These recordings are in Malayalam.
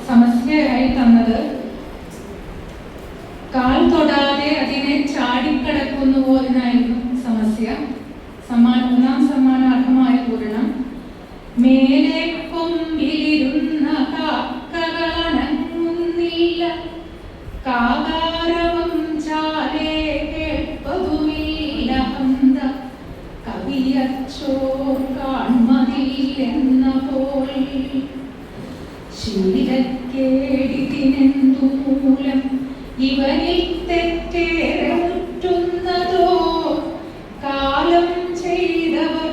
സമസ്യയായി തന്നത് കാൽ തൊടാതെ അതിനെ ചാടിക്കടക്കുന്നുവോ എന്നായിരുന്നു സമസ്യ. ഒന്നാം സമ്മാനാർഹമായ പൂരണം. മേലെ കൊമ്പിലിരുന്ന കാക്കകളനങ്ങുന്നില്ല, കാകാരവം ചാലേ കേൾപ്പതുമില്ല ഹന്ത, കവിയച്ചോർ കാൺമതില്ലെന്ന പോൽ ശീലക്കേടിതിനെന്തു മൂലം ഇവനിൽ തെറ്റേറെ മുറ്റുന്നതോ, കാലം ചെയ്തവർ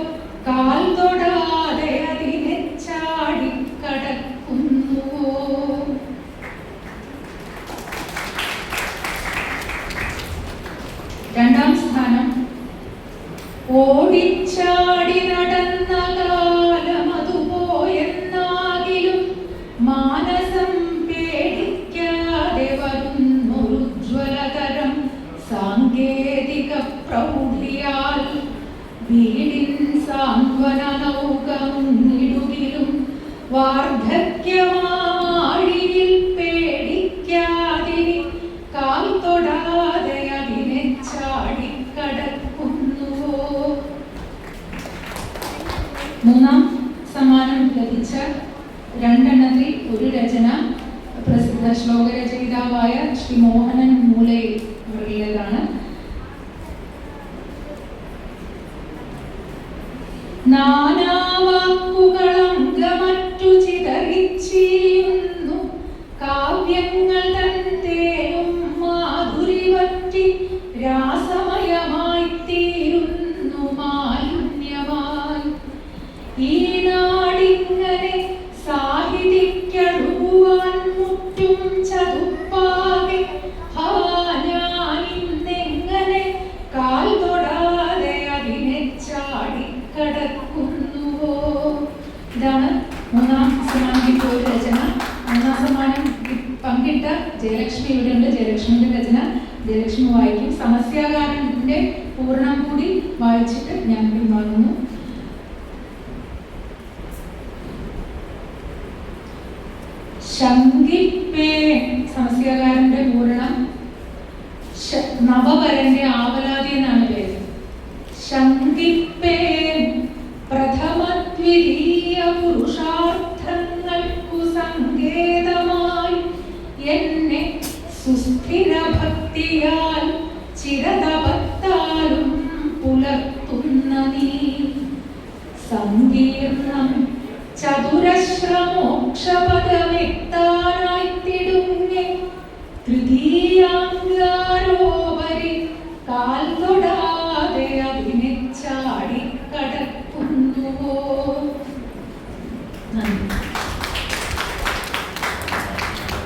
കാൽ തൊടാതെ അതിനെ ചാടിക്കടക്കുന്നുവോ. രണ്ടാം സ്ഥാനം. ഓടിച്ചാടി നടന്ന കാലം അതുപോയെന്നാകിലും മാനസം പേടിക്കാതെ വരുന്നൊരുജ്വലതരം സാങ്കേതിക പ്രൗഢിയാൽ വീടിൻ സാന്ത്വന നൗക മുന്നിടുകിലും വാർദ്ധക്യമാഴിയിൽ പേടിക്കാതിനി കാൽ തൊടാതെ അതിനെ ചാടിക്കടക്കുന്നുവോ. മൂന്നാം സമ്മാനം ലഭിച്ച രണ്ടെണ്ണത്തിൽ ഒരു രചന പ്രസിദ്ധ ശ്ലോകരചയിതാവായ ശ്രീ മോഹനൻ മൂലെ അവരുടേതാണ്. നാനാവാക്കുകളങ്കമറ്റു ചിതറിച്ചിരിയുന്നു, കാവ്യങ്ങൾ തൻ തേനും മാധുരി വറ്റി രാസമയമായി തീരുന്നു മാലിന്യമായി. ഈ നാടിങ്ങനെ സാഹിതിക്കഴുകുവാൻ മുറ്റും ചതുപ്പാകെ, ഞാനിന്നെങ്ങനെ കാൽ തൊടാതെ അതിനെ ചാടിക്കടക്കുന്നുവോ. ഇതാണ് മൂന്നാം സമ്മാനത്തിന്റെ ഒരു രചന. മൂന്നാം സമ്മാനം പങ്കിട്ട ജയലക്ഷ്മി ഇവിടെയുണ്ട്. ജയലക്ഷ്മിയുടെ രചന ജയലക്ഷ്മി വായിക്കും. സമസ്യാകാരന്റെ പൂർണ്ണം കൂടി വായിച്ചിട്ട് ഞാൻ പിന്മാറുന്നു. ശങ്കിപ്പേ, സമസ്യാകാരന്റെ പൂർണ്ണം നവവരന്റെ ആവലാതി എന്നാണ് പേര്. ശങ്കിപ്പേ പ്രഥമദ്വിതീയ പുരുഷാർത്ഥങ്ങൾക്കു സങ്കേതമായി എന്നെ സുസ്ഥിര ഭക്തിയാൽ ചിരതപത്താലും പുലർത്തുന്ന നീ. സങ്കീർണം ചതുരശ്രമോക്ഷപദമെത്താനായി തിടുങ്ങെ തൃതീയാംഗാരോ